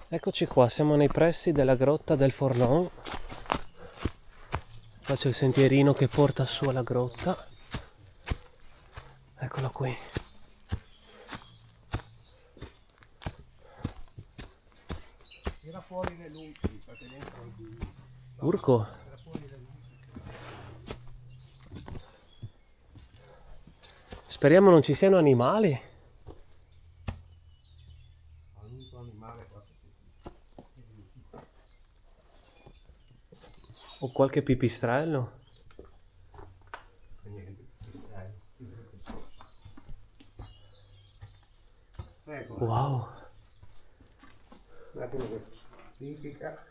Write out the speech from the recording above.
Eccoci qua, siamo nei pressi della grotta del Fornon. Qua c'è il sentierino che porta su alla grotta. Eccolo qui. Tira fuori le luci, perché dentro il buio. Urco. Tira fuori le luci. Speriamo non ci siano animali. L'unico animale qua che O qualche pipistrello. fa niente. Ecco, Wow. un attimo che significa.